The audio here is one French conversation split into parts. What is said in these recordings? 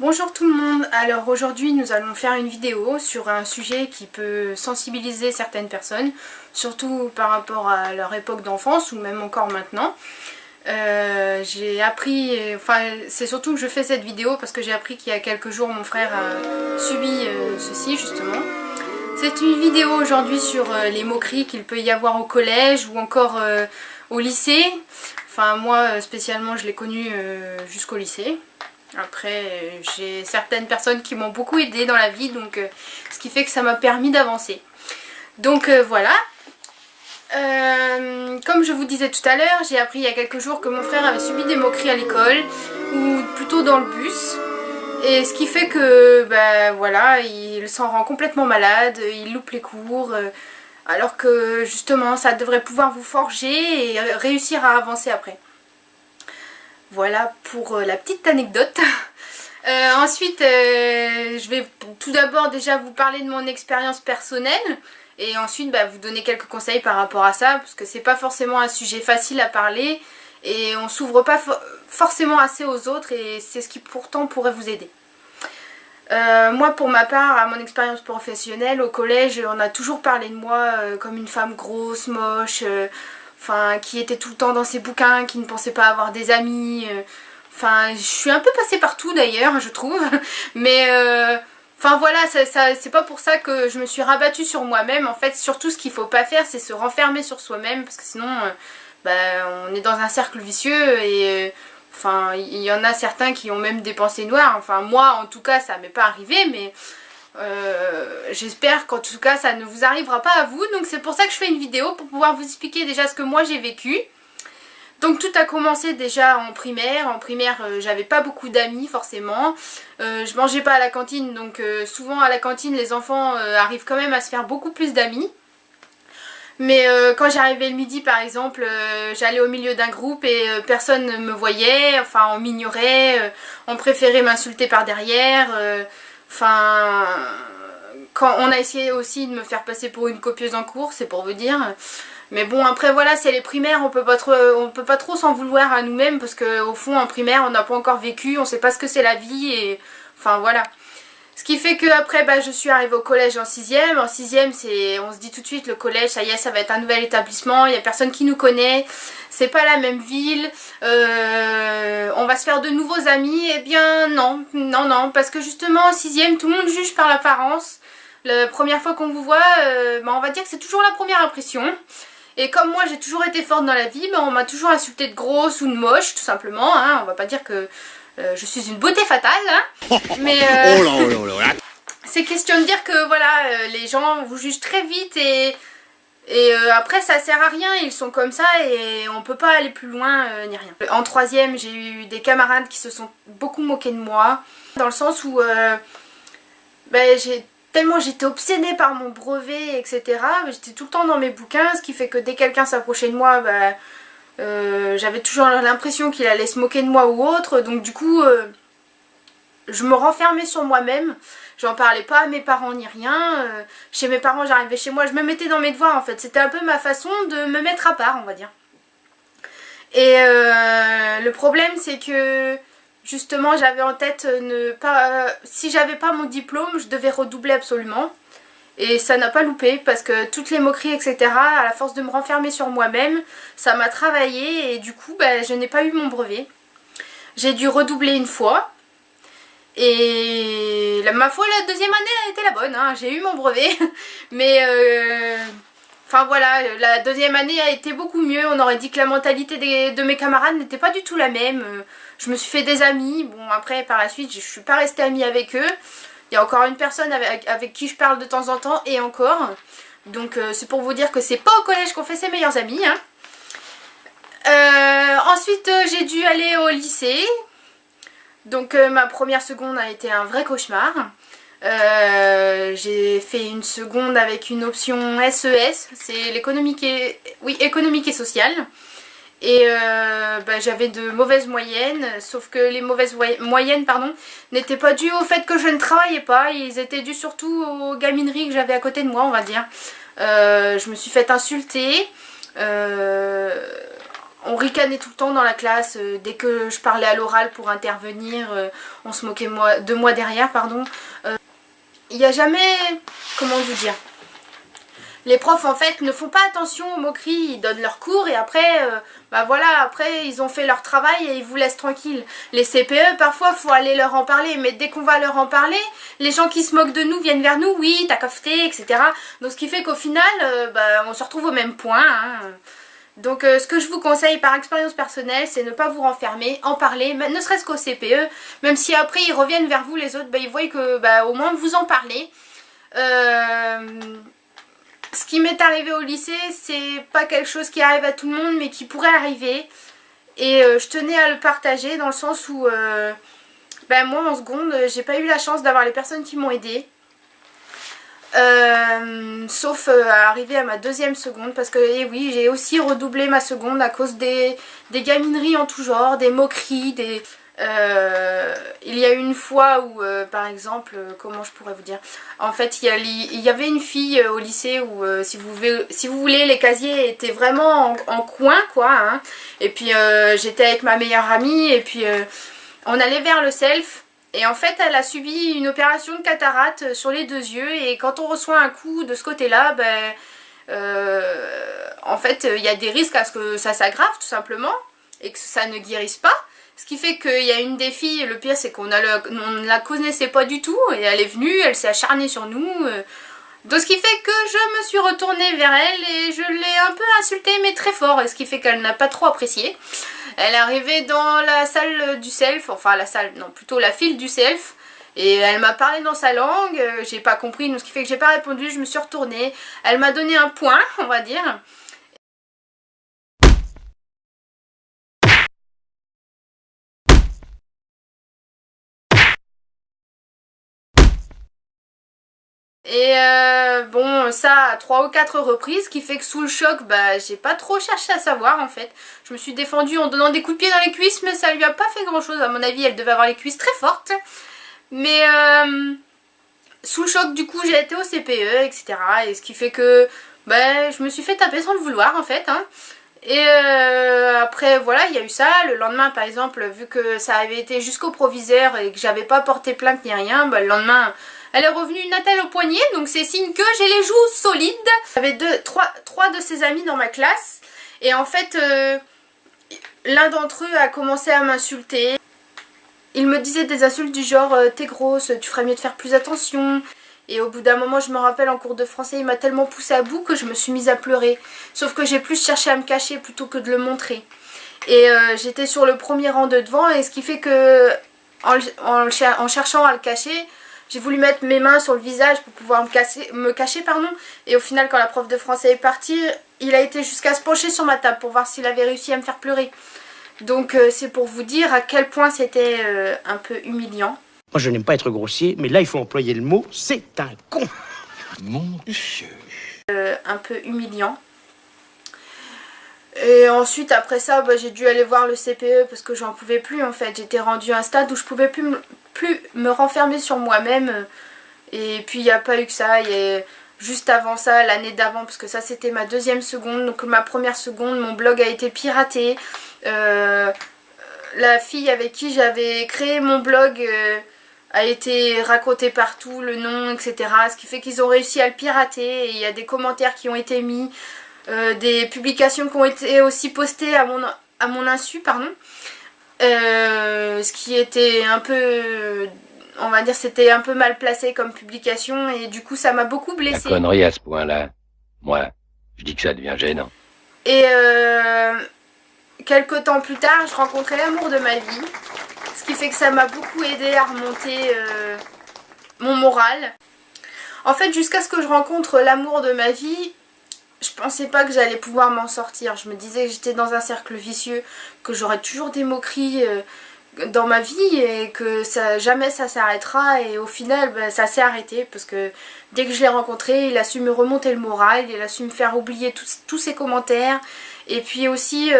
Bonjour tout le monde, alors aujourd'hui nous allons faire une vidéo sur un sujet qui peut sensibiliser certaines personnes, surtout par rapport à leur époque d'enfance ou même encore maintenant. J'ai appris, c'est surtout que je fais cette vidéo parce que j'ai appris qu'il y a quelques jours mon frère a subi ceci justement. C'est une vidéo aujourd'hui sur les moqueries qu'il peut y avoir au collège ou encore au lycée. Enfin moi spécialement je l'ai connu jusqu'au lycée. Après, j'ai certaines personnes qui m'ont beaucoup aidé dans la vie, donc ce qui fait que ça m'a permis d'avancer. Donc voilà. Comme je vous disais tout à l'heure, j'ai appris il y a quelques jours que mon frère avait subi des moqueries à l'école, ou plutôt dans le bus. Et ce qui fait que, voilà, il s'en rend complètement malade, il loupe les cours, alors que justement ça devrait pouvoir vous forger et réussir à avancer après. Voilà pour la petite anecdote. Ensuite, je vais tout d'abord déjà vous parler de mon expérience personnelle et ensuite vous donner quelques conseils par rapport à ça parce que c'est pas forcément un sujet facile à parler et on s'ouvre pas forcément assez aux autres et c'est ce qui pourtant pourrait vous aider. Moi pour ma part, à mon expérience professionnelle au collège, on a toujours parlé de moi comme une femme grosse, moche, qui était tout le temps dans ses bouquins, qui ne pensait pas avoir des amis. Je suis un peu passée partout d'ailleurs, je trouve. Mais voilà, c'est pas pour ça que je me suis rabattue sur moi-même. En fait, surtout ce qu'il faut pas faire, c'est se renfermer sur soi-même. Parce que sinon, on est dans un cercle vicieux et... il y en a certains qui ont même des pensées noires. Enfin, moi, en tout cas, ça m'est pas arrivé, mais... j'espère qu'en tout cas ça ne vous arrivera pas à vous, donc c'est pour ça que je fais une vidéo pour pouvoir vous expliquer déjà ce que moi j'ai vécu. Donc tout a commencé déjà en primaire. En primaire j'avais pas beaucoup d'amis forcément, je mangeais pas à la cantine, donc souvent à la cantine les enfants arrivent quand même à se faire beaucoup plus d'amis. Mais quand j'arrivais le midi par exemple, j'allais au milieu d'un groupe et personne ne me voyait, on m'ignorait, on préférait m'insulter par derrière. Quand on a essayé aussi de me faire passer pour une copieuse en cours, c'est pour vous dire. Mais bon, après voilà, c'est les primaires, on peut pas trop s'en vouloir à nous-mêmes parce qu'au fond, en primaire, on n'a pas encore vécu, on sait pas ce que c'est la vie et... voilà. Ce qui fait que après, je suis arrivée au collège en 6ème. En 6ème, on se dit tout de suite, le collège, ça y est, ça va être un nouvel établissement, il n'y a personne qui nous connaît, c'est pas la même ville, on va se faire de nouveaux amis. Eh bien non, parce que justement en 6ème, tout le monde juge par l'apparence. La première fois qu'on vous voit, on va dire que c'est toujours la première impression. Et comme moi j'ai toujours été forte dans la vie, on m'a toujours insultée de grosse ou de moche, tout simplement, hein. On va pas dire que je suis une beauté fatale, hein. Mais c'est question de dire que voilà, les gens vous jugent très vite et après ça sert à rien, ils sont comme ça et on peut pas aller plus loin ni rien. En 3ème, j'ai eu des camarades qui se sont beaucoup moqués de moi, dans le sens où tellement j'étais obsédée par mon brevet, etc. J'étais tout le temps dans mes bouquins, ce qui fait que dès que quelqu'un s'approchait de moi, j'avais toujours l'impression qu'il allait se moquer de moi ou autre. Donc du coup, je me renfermais sur moi-même. J'en parlais pas à mes parents ni rien. Chez mes parents, j'arrivais chez moi, je me mettais dans mes devoirs en fait. C'était un peu ma façon de me mettre à part, on va dire. Et le problème, c'est que... justement, j'avais en tête si j'avais pas mon diplôme, je devais redoubler absolument. Et ça n'a pas loupé parce que toutes les moqueries, etc., à la force de me renfermer sur moi-même, ça m'a travaillé et du coup, je n'ai pas eu mon brevet. J'ai dû redoubler une fois. Et ma foi, la deuxième année a été la bonne, hein. J'ai eu mon brevet. Mais voilà, la deuxième année a été beaucoup mieux. On aurait dit que la mentalité de mes camarades n'était pas du tout la même. Je me suis fait des amis. Bon, après, par la suite, je suis pas restée amie avec eux. Il y a encore une personne avec qui je parle de temps en temps et encore. Donc, c'est pour vous dire que c'est pas au collège qu'on fait ses meilleurs amis, hein. Ensuite, j'ai dû aller au lycée. Donc, ma première seconde a été un vrai cauchemar. J'ai fait une seconde avec une option SES, c'est l'économique économique et sociale. Et j'avais de mauvaises moyennes, sauf que les mauvaises moyennes n'étaient pas dues au fait que je ne travaillais pas, ils étaient dus surtout aux gamineries que j'avais à côté de moi, on va dire. Je me suis fait insulter. on ricanait tout le temps dans la classe. Dès que je parlais à l'oral pour intervenir, on se moquait de moi derrière, pardon. Il n'y a jamais... Comment vous dire? Les profs en fait ne font pas attention aux moqueries, ils donnent leur cours et après, bah voilà, après ils ont fait leur travail et ils vous laissent tranquille. Les CPE, parfois il faut aller leur en parler, mais dès qu'on va leur en parler, les gens qui se moquent de nous viennent vers nous, oui, t'as cafeté, etc. Donc ce qui fait qu'au final, bah, on se retrouve au même point. Hein. Donc ce que je vous conseille par expérience personnelle, c'est ne pas vous renfermer, en parler, ne serait-ce qu'au CPE, même si après ils reviennent vers vous les autres, bah, ils voient que bah, au moins vous en parlez. Ce qui m'est arrivé au lycée, c'est pas quelque chose qui arrive à tout le monde, mais qui pourrait arriver. Et je tenais à le partager dans le sens où, ben moi en seconde, j'ai pas eu la chance d'avoir les personnes qui m'ont aidée. Sauf à arriver à ma deuxième seconde, parce que eh oui, j'ai aussi redoublé ma seconde à cause des gamineries en tout genre, des moqueries, des... il y a eu une fois où par exemple, comment je pourrais vous dire, en fait il y avait une fille au lycée où si vous voulez les casiers étaient vraiment en coin quoi hein. Et puis j'étais avec ma meilleure amie et puis on allait vers le self et en fait elle a subi une opération de cataracte sur les deux yeux et quand on reçoit un coup de ce côté là ben en fait il y a des risques à ce que ça s'aggrave tout simplement et que ça ne guérisse pas. Ce qui fait qu'il y a une des filles, le pire c'est qu'on ne la connaissait pas du tout, et elle est venue, elle s'est acharnée sur nous. Donc ce qui fait que je me suis retournée vers elle et je l'ai un peu insultée mais très fort, et ce qui fait qu'elle n'a pas trop apprécié. Elle est arrivée dans la salle du self, enfin la salle, non plutôt la file du self, et elle m'a parlé dans sa langue, j'ai pas compris, donc ce qui fait que j'ai pas répondu, je me suis retournée. Elle m'a donné un point, on va dire. Et bon, ça à 3 ou 4 reprises, qui fait que sous le choc, bah j'ai pas trop cherché à savoir en fait. Je me suis défendue en donnant des coups de pied dans les cuisses, mais ça lui a pas fait grand chose. À mon avis, elle devait avoir les cuisses très fortes. Mais sous le choc, du coup, j'ai été au CPE, etc. Et ce qui fait que bah, je me suis fait taper sans le vouloir en fait. Hein. Et après voilà, il y a eu ça. Le lendemain par exemple, vu que ça avait été jusqu'au proviseur et que j'avais pas porté plainte ni rien, bah, le lendemain elle est revenue une attelle au poignet, donc c'est signe que j'ai les joues solides. J'avais trois de ses amis dans ma classe et en fait l'un d'entre eux a commencé à m'insulter. Il me disait des insultes du genre t'es grosse, tu ferais mieux de faire plus attention. Et au bout d'un moment, je me rappelle en cours de français, il m'a tellement poussée à bout que je me suis mise à pleurer. Sauf que j'ai plus cherché à me cacher plutôt que de le montrer. Et j'étais sur le premier rang de devant, et ce qui fait que en cherchant à le cacher, j'ai voulu mettre mes mains sur le visage pour pouvoir me cacher, pardon. Et au final, quand la prof de français est partie, il a été jusqu'à se pencher sur ma table pour voir s'il avait réussi à me faire pleurer. Donc c'est pour vous dire à quel point c'était un peu humiliant. Moi, je n'aime pas être grossier, mais là, il faut employer le mot, c'est un con. Mon Dieu. Un peu humiliant. Et ensuite, après ça, bah, j'ai dû aller voir le CPE parce que j'en pouvais plus en fait. J'étais rendue à un stade où je pouvais plus me renfermer sur moi-même. Et puis, il n'y a pas eu que ça. Juste avant ça, l'année d'avant, parce que ça, c'était ma deuxième seconde. Donc, ma première seconde, mon blog a été piraté. La fille avec qui j'avais créé mon blog... a été raconté partout, le nom, etc. Ce qui fait qu'ils ont réussi à le pirater. Et il y a des commentaires qui ont été mis, des publications qui ont été aussi postées à mon insu, pardon. Ce qui était un peu, on va dire, c'était un peu mal placé comme publication. Et du coup, ça m'a beaucoup blessée. La connerie à ce point-là, moi, je dis que ça devient gênant. Et quelques temps plus tard, je rencontrais l'amour de ma vie. Ce qui fait que ça m'a beaucoup aidé à remonter mon moral. En fait, jusqu'à ce que je rencontre l'amour de ma vie, je pensais pas que j'allais pouvoir m'en sortir. Je me disais que j'étais dans un cercle vicieux, que j'aurais toujours des moqueries dans ma vie et que jamais ça s'arrêtera. Et au final, ben, ça s'est arrêté parce que dès que je l'ai rencontré, il a su me remonter le moral, il a su me faire oublier tous ses commentaires. Et puis aussi,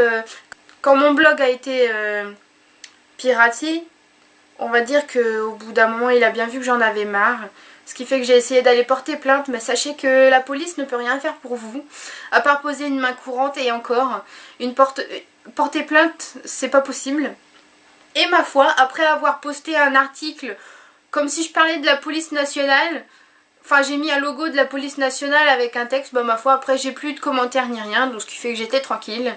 quand mon blog a été... piraté, on va dire qu'au bout d'un moment il a bien vu que j'en avais marre, Ce qui fait que j'ai essayé d'aller porter plainte, mais sachez que la police ne peut rien faire pour vous, à part poser une main courante et encore, porter plainte, c'est pas possible. Et ma foi, après avoir posté un article comme si je parlais de la police nationale, enfin j'ai mis un logo de la police nationale avec un texte, bah ma foi après j'ai plus de commentaires ni rien, donc ce qui fait que j'étais tranquille.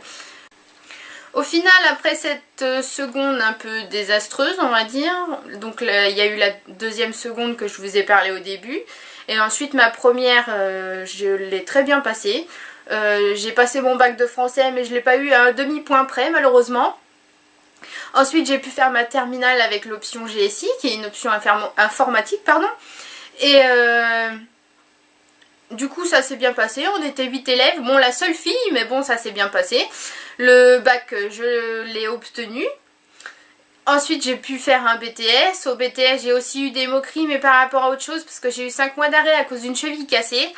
Au final, après cette seconde un peu désastreuse, on va dire, donc il y a eu la deuxième seconde que je vous ai parlé au début, et ensuite ma première, je l'ai très bien passée. J'ai passé mon bac de français, mais je l'ai pas eu à un demi-point près malheureusement. Ensuite, j'ai pu faire ma terminale avec l'option GSI, qui est une option informatique, pardon. Et du coup, ça s'est bien passé. On était 8 élèves. Bon, la seule fille, mais bon, ça s'est bien passé. Le bac, je l'ai obtenu. Ensuite, j'ai pu faire un BTS. Au BTS, j'ai aussi eu des moqueries, mais par rapport à autre chose, parce que j'ai eu 5 mois d'arrêt à cause d'une cheville cassée.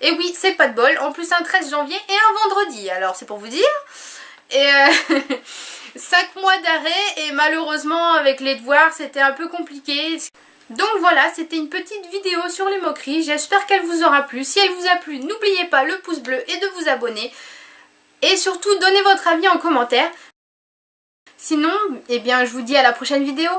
Et oui, c'est pas de bol. En plus, un 13 janvier et un vendredi. Alors, c'est pour vous dire. Et 5 mois d'arrêt et malheureusement avec les devoirs c'était un peu compliqué. Donc voilà, c'était une petite vidéo sur les moqueries, j'espère qu'elle vous aura plu. Si elle vous a plu, n'oubliez pas le pouce bleu et de vous abonner. Et surtout, donnez votre avis en commentaire. Sinon, eh bien je vous dis à la prochaine vidéo.